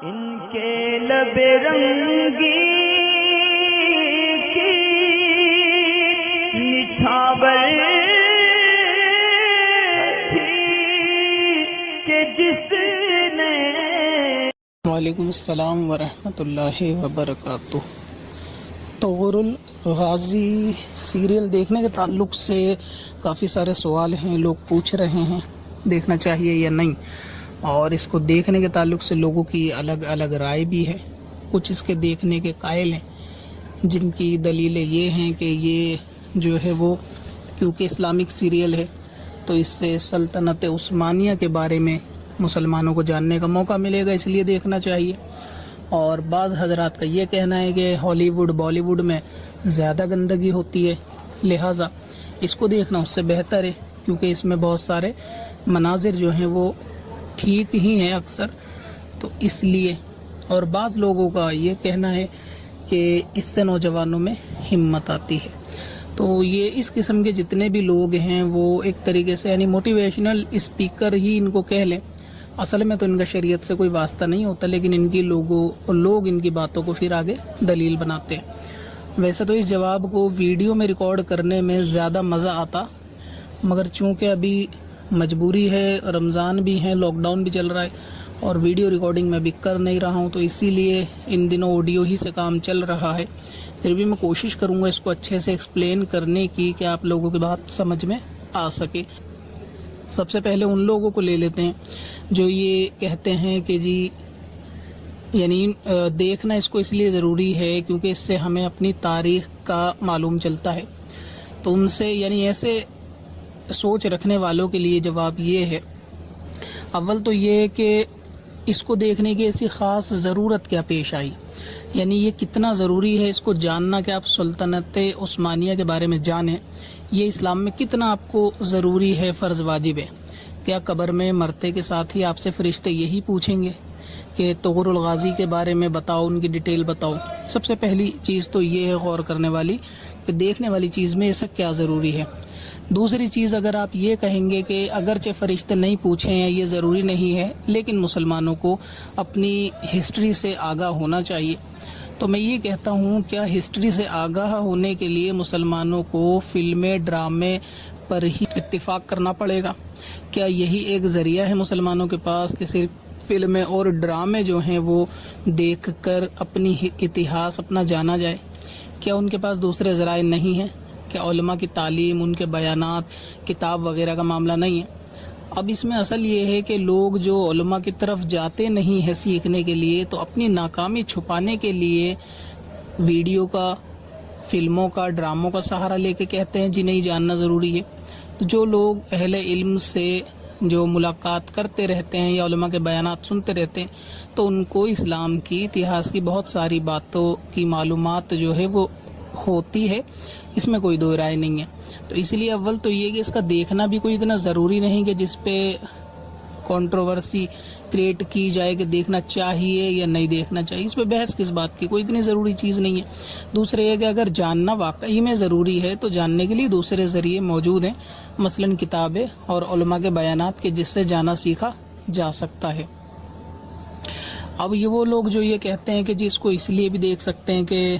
ان کے لب رنگی کی نچھاور تھی کہ جس نے وعلیکم السلام ورحمۃ اللہ وبرکاتہ۔ طغور الغازی سیریل دیکھنے کے تعلق سے کافی سارے سوال ہیں، لوگ پوچھ رہے ہیں دیکھنا چاہیے یا نہیں، اور اس کو دیکھنے کے تعلق سے لوگوں کی الگ الگ رائے بھی ہے۔ کچھ اس کے دیکھنے کے قائل ہیں جن کی دلیلیں یہ ہیں کہ یہ جو ہے وہ کیونکہ اسلامک سیریل ہے تو اس سے سلطنت عثمانیہ کے بارے میں مسلمانوں کو جاننے کا موقع ملے گا، اس لیے دیکھنا چاہیے۔ اور بعض حضرات کا یہ کہنا ہے کہ ہالی ووڈ بالی ووڈ میں زیادہ گندگی ہوتی ہے، لہٰذا اس کو دیکھنا اس سے بہتر ہے کیونکہ اس میں بہت سارے مناظر جو ہیں وہ ٹھیک ہی ہیں اکثر، تو اس لیے۔ اور بعض لوگوں کا یہ کہنا ہے کہ اس سے نوجوانوں میں ہمت آتی ہے۔ تو یہ اس قسم کے جتنے بھی لوگ ہیں وہ ایک طریقے سے یعنی موٹیویشنل اسپیکر ہی ان کو کہہ لیں۔ اصل میں تو ان کا شریعت سے کوئی واسطہ نہیں ہوتا، لیکن ان کی لوگ ان کی باتوں کو پھر آگے دلیل بناتے ہیں۔ ویسے تو اس جواب کو ویڈیو میں ریکارڈ کرنے میں زیادہ مزہ آتا، مگر چونکہ ابھی مجبوری ہے، رمضان بھی ہے، لاک ڈاؤن بھی چل رہا ہے اور ویڈیو ریکارڈنگ میں بھی کر نہیں رہا ہوں، تو اسی لیے ان دنوں آڈیو ہی سے کام چل رہا ہے۔ پھر بھی میں کوشش کروں گا اس کو اچھے سے ایکسپلین کرنے کی کہ آپ لوگوں کی بات سمجھ میں آ سکے۔ سب سے پہلے ان لوگوں کو لے لیتے ہیں جو یہ کہتے ہیں کہ جی یعنی دیکھنا اس کو اس لیے ضروری ہے کیونکہ اس سے ہمیں اپنی تاریخ کا معلوم چلتا ہے۔ تو ان سے یعنی ایسے سوچ رکھنے والوں کے لیے جواب یہ ہے، اول تو یہ کہ اس کو دیکھنے کی ایسی خاص ضرورت کیا پیش آئی، یعنی یہ کتنا ضروری ہے اس کو جاننا کہ آپ سلطنت عثمانیہ کے بارے میں جانیں، یہ اسلام میں کتنا آپ کو ضروری ہے، فرض واجب ہے۔ کیا قبر میں مرتے کے ساتھ ہی آپ سے فرشتے یہی پوچھیں گے کہ طغور الغازی کے بارے میں بتاؤ، ان کی ڈیٹیل بتاؤ؟ سب سے پہلی چیز تو یہ ہے غور کرنے والی کہ دیکھنے والی چیز میں ایسا کیا ضروری ہے۔ دوسری چیز، اگر آپ یہ کہیں گے کہ اگرچہ فرشتے نہیں پوچھیں ہیں، یہ ضروری نہیں ہے، لیکن مسلمانوں کو اپنی ہسٹری سے آگاہ ہونا چاہیے، تو میں یہ کہتا ہوں کیا ہسٹری سے آگاہ ہونے کے لیے مسلمانوں کو فلمیں ڈرامے پر ہی اتفاق کرنا پڑے گا؟ کیا یہی ایک ذریعہ ہے مسلمانوں کے پاس کہ صرف فلمیں اور ڈرامے جو ہیں وہ دیکھ کر اپنی اتہاس اپنا جانا جائے؟ کیا ان کے پاس دوسرے ذرائع نہیں ہیں؟ کیا علماء کی تعلیم، ان کے بیانات، کتاب وغیرہ کا معاملہ نہیں ہے؟ اب اس میں اصل یہ ہے کہ لوگ جو علماء کی طرف جاتے نہیں ہیں سیکھنے کے لیے، تو اپنی ناکامی چھپانے کے لیے ویڈیو کا، فلموں کا، ڈراموں کا سہارا لے کے کہتے ہیں جی نہیں جاننا ضروری ہے۔ تو جو لوگ اہل علم سے جو ملاقات کرتے رہتے ہیں یا علماء کے بیانات سنتے رہتے ہیں تو ان کو اسلام کی، اتہاس کی بہت ساری باتوں کی معلومات جو ہے وہ ہوتی ہے، اس میں کوئی دو رائے نہیں ہے۔ تو اس لیے اول تو یہ کہ اس کا دیکھنا بھی کوئی اتنا ضروری نہیں کہ جس پہ کنٹروورسی کریٹ کی جائے کہ دیکھنا چاہیے یا نہیں دیکھنا چاہیے، اس پہ بحث کس بات کی، کوئی اتنی ضروری چیز نہیں ہے۔ دوسرا یہ کہ اگر جاننا واقعی میں ضروری ہے تو جاننے کے لیے دوسرے ذریعے موجود ہیں، مثلاً کتابیں اور علماء کے بیانات کے جس سے جانا سیکھا جا سکتا ہے۔ اب یہ وہ لوگ جو یہ کہتے ہیں کہ جی اس کو اس لیے بھی دیکھ سکتے ہیں کہ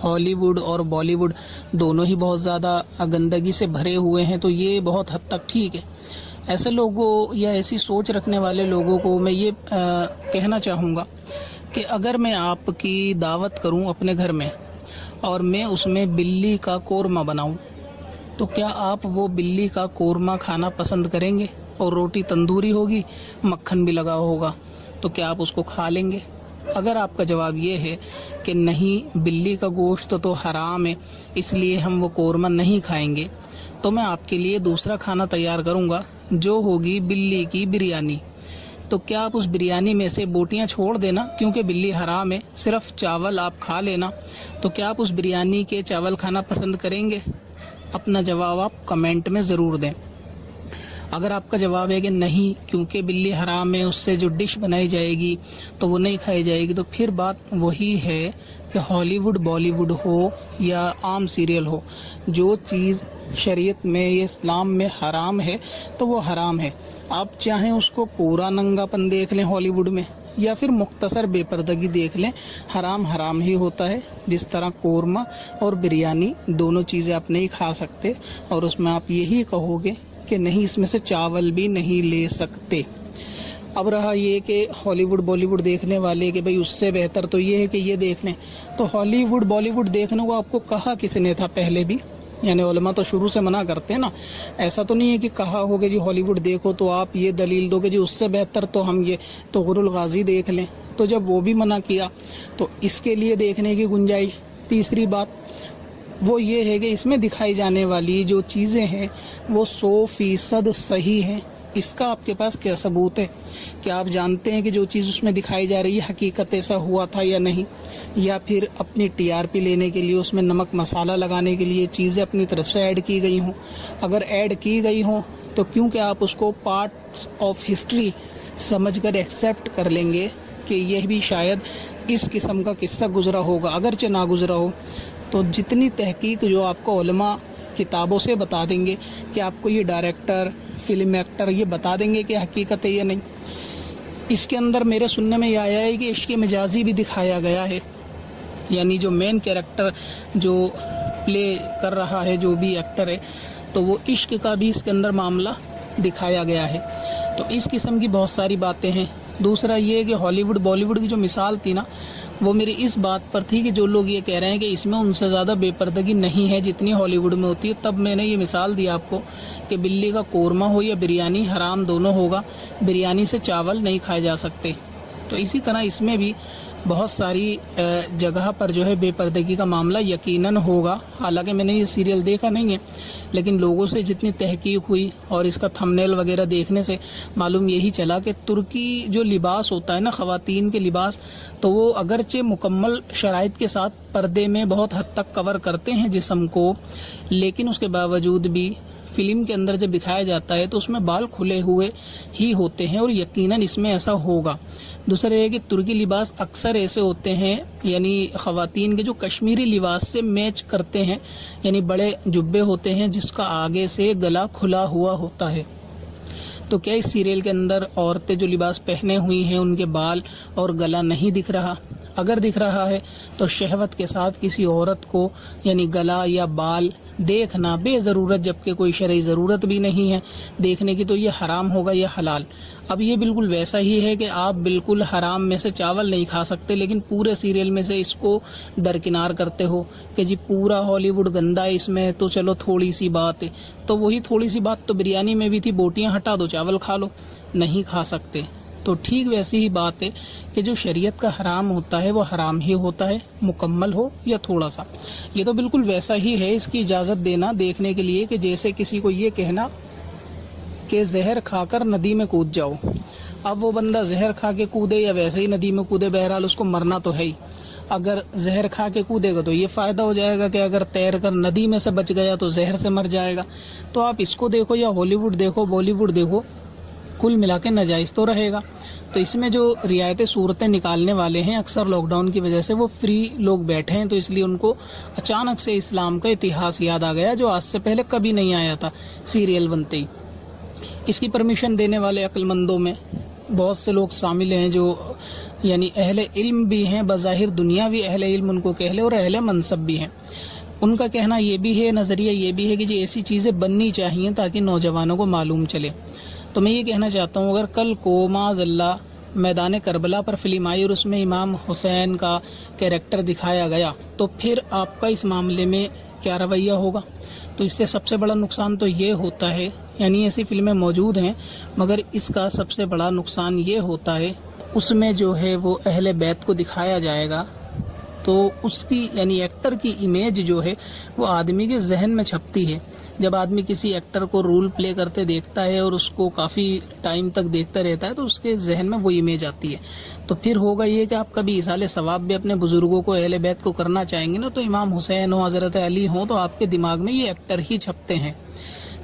ہالی ووڈ اور بالی ووڈ دونوں ہی بہت زیادہ گندگی سے بھرے ہوئے ہیں، تو یہ بہت حد تک ٹھیک ہے۔ ایسے لوگوں یا ایسی سوچ رکھنے والے لوگوں کو میں یہ کہنا چاہوں گا کہ اگر میں آپ کی دعوت کروں اپنے گھر میں اور میں اس میں بلی کا قورمہ بناؤں تو کیا آپ وہ بلی کا قورمہ کھانا پسند کریں گے؟ اور روٹی تندوری ہوگی، مکھن بھی لگا ہوگا، تو کیا آپ اس کو کھا لیں گے؟ اگر آپ کا جواب یہ ہے کہ نہیں، بلی کا گوشت تو حرام ہے اس لیے ہم وہ قورمہ نہیں کھائیں گے، تو میں آپ کے لیے دوسرا کھانا تیار کروں گا جو ہوگی بلی کی بریانی۔ تو کیا آپ اس بریانی میں سے بوٹیاں چھوڑ دینا کیونکہ بلی حرام ہے، صرف چاول آپ کھا لینا، تو کیا آپ اس بریانی کے چاول کھانا پسند کریں گے؟ اپنا جواب آپ کمنٹ میں ضرور دیں۔ اگر آپ کا جواب ہے کہ نہیں کیونکہ بلی حرام ہے، اس سے جو ڈش بنائی جائے گی تو وہ نہیں کھائی جائے گی، تو پھر بات وہی ہے کہ ہالی ووڈ بالی ووڈ ہو یا عام سیریل ہو، جو چیز شریعت میں یا اسلام میں حرام ہے تو وہ حرام ہے۔ آپ چاہیں اس کو پورا ننگا پن دیکھ لیں ہالی ووڈ میں، یا پھر مختصر بے پردگی دیکھ لیں. حرام حرام ہی ہوتا ہے. جس طرح قورمہ اور بریانی دونوں چیزیں آپ نہیں کھا سکتے اور اس میں آپ یہی کہو گے کہ نہیں اس میں سے چاول بھی نہیں لے سکتے. اب رہا یہ کہ ہالی ووڈ بالی ووڈ دیکھنے والے کہ بھئی اس سے بہتر تو یہ ہے کہ یہ دیکھ لیں. تو ہالی ووڈ بالی ووڈ دیکھنے کو آپ کو کہا کس نے تھا پہلے بھی؟ یعنی علماء تو شروع سے منع کرتے ہیں نا. ایسا تو نہیں ہے کہ کہا ہوگا جی ہالی ووڈ دیکھو تو آپ یہ دلیل دو کہ جی اس سے بہتر تو ہم یہ طغر الغازی دیکھ لیں. تو جب وہ بھی منع کیا تو اس کے لیے دیکھنے کی گنجائش. تیسری بات وہ یہ ہے کہ اس میں دکھائی جانے والی جو چیزیں ہیں وہ 100% صحیح ہیں. اس کا آپ کے پاس کیا ثبوت ہے؟ کیا آپ جانتے ہیں کہ جو چیز اس میں دکھائی جا رہی ہے حقیقت ایسا ہوا تھا یا نہیں؟ یا پھر اپنی TRP لینے کے لیے اس میں نمک مسالہ لگانے کے لیے چیزیں اپنی طرف سے ایڈ کی گئی ہوں؟ اگر ایڈ کی گئی ہوں تو کیونکہ آپ اس کو پارٹس آف ہسٹری سمجھ کر ایکسیپٹ کر لیں گے کہ یہ بھی شاید اس قسم کا قصہ گزرا ہوگا اگرچہ نہ گزرا ہو. تو جتنی تحقیق جو آپ کو علماء کتابوں سے بتا دیں گے کہ آپ کو یہ ڈائریکٹر فلم ایکٹر یہ بتا دیں گے کہ حقیقت ہے یا نہیں. اس کے اندر میرے سننے میں یہ آیا ہے کہ عشق مجازی بھی دکھایا گیا ہے. یعنی جو مین کیریکٹر جو پلے کر رہا ہے جو بھی ایکٹر ہے تو وہ عشق کا بھی اس کے اندر معاملہ دکھایا گیا ہے. تو اس قسم کی بہت ساری باتیں ہیں. دوسرا یہ کہ ہالی ووڈ بالی ووڈ کی جو مثال تھی نا وہ میری اس بات پر تھی کہ جو لوگ یہ کہہ رہے ہیں کہ اس میں ان سے زیادہ بے پردگی نہیں ہے جتنی ہالی ووڈ میں ہوتی ہے. تب میں نے یہ مثال دی آپ کو کہ بلی کا قورمہ ہو یا بریانی حرام دونوں ہوگا. بریانی سے چاول نہیں کھائے جا سکتے. تو اسی طرح اس میں بھی بہت ساری جگہ پر جو ہے بے پردگی کا معاملہ یقیناً ہوگا. حالانکہ میں نے یہ سیریل دیکھا نہیں ہے لیکن لوگوں سے جتنی تحقیق ہوئی اور اس کا تھمبنیل وغیرہ دیکھنے سے معلوم یہی چلا کہ ترکی جو لباس ہوتا ہے نا خواتین کے لباس تو وہ اگرچہ مکمل شرائط کے ساتھ پردے میں بہت حد تک کور کرتے ہیں جسم کو لیکن اس کے باوجود بھی فلم کے اندر جب دکھایا جاتا ہے تو اس میں بال کھلے ہوئے ہی ہوتے ہیں اور یقیناً اس میں ایسا ہوگا. دوسرا یہ کہ ترکی لباس اکثر ایسے ہوتے ہیں یعنی خواتین کے جو کشمیری لباس سے میچ کرتے ہیں. یعنی بڑے جبے ہوتے ہیں جس کا آگے سے گلا کھلا ہوا ہوتا ہے. تو کیا اس سیریل کے اندر عورتیں جو لباس پہنے ہوئی ہیں ان کے بال اور گلا نہیں دکھ رہا؟ اگر دکھ رہا ہے تو شہوت کے ساتھ کسی عورت کو یعنی گلا یا بال دیکھنا بے ضرورت جبکہ کوئی شرعی ضرورت بھی نہیں ہے دیکھنے کی تو یہ حرام ہوگا یا حلال؟ اب یہ بالکل ویسا ہی ہے کہ آپ بالکل حرام میں سے چاول نہیں کھا سکتے لیکن پورے سیریل میں سے اس کو درکنار کرتے ہو کہ جی پورا ہالی ووڈ گندا ہے اس میں تو چلو تھوڑی سی بات ہے. تو وہی تھوڑی سی بات تو بریانی میں بھی تھی. بوٹیاں ہٹا دو چاول کھا لو. نہیں کھا سکتے. تو ٹھیک ویسی ہی بات ہے کہ جو شریعت کا حرام ہوتا ہے وہ حرام ہی ہوتا ہے مکمل ہو یا تھوڑا سا. یہ تو بالکل ویسا ہی ہے اس کی اجازت دینا دیکھنے کے لیے کہ جیسے کسی کو یہ کہنا کہ زہر کھا کر ندی میں کود جاؤ. اب وہ بندہ زہر کھا کے کودے یا ویسے ہی ندی میں کودے بہرحال اس کو مرنا تو ہے ہی. اگر زہر کھا کے کودے گا تو یہ فائدہ ہو جائے گا کہ اگر تیر کر ندی میں سے بچ گیا تو زہر سے مر جائے گا. تو آپ اس کو دیکھو یا ہالی ووڈ دیکھو بالی ووڈ دیکھو کل ملا کے ناجائز تو رہے گا. تو اس میں جو رعایتی صورتیں نکالنے والے ہیں اکثر لاک ڈاؤن کی وجہ سے وہ فری لوگ بیٹھے ہیں تو اس لیے ان کو اچانک سے اسلام کا اتہاس یاد آ گیا جو آج سے پہلے کبھی نہیں آیا تھا سیریل بنتے ہی. اس کی پرمیشن دینے والے عقل مندوں میں بہت سے لوگ شامل ہیں جو یعنی اہل علم بھی ہیں بظاہر دنیاوی اہل علم ان کو کہہ لے اور اہل منصب بھی ہیں. ان کا کہنا یہ بھی ہے نظریہ یہ بھی ہے کہ جی ایسی چیزیں بننی چاہیے تاکہ نوجوانوں کو معلوم چلے. تو میں یہ کہنا چاہتا ہوں اگر کل کو معاذ اللہ میدان کربلا پر فلم آئی اور اس میں امام حسین کا کیریکٹر دکھایا گیا تو پھر آپ کا اس معاملے میں کیا رویہ ہوگا؟ تو اس سے سب سے بڑا نقصان تو یہ ہوتا ہے یعنی ایسی فلمیں موجود ہیں مگر اس کا سب سے بڑا نقصان یہ ہوتا ہے اس میں جو ہے وہ اہل بیت کو دکھایا جائے گا تو اس کی یعنی ایکٹر کی امیج جو ہے وہ آدمی کے ذہن میں چھپتی ہے. جب آدمی کسی ایکٹر کو رول پلے کرتے دیکھتا ہے اور اس کو کافی ٹائم تک دیکھتا رہتا ہے تو اس کے ذہن میں وہ امیج آتی ہے. تو پھر ہوگا یہ کہ آپ کبھی ایصال ثواب بھی اپنے بزرگوں کو اہل بیت کو کرنا چاہیں گے نا تو امام حسین ہو حضرت علی ہوں تو آپ کے دماغ میں یہ ایکٹر ہی چھپتے ہیں.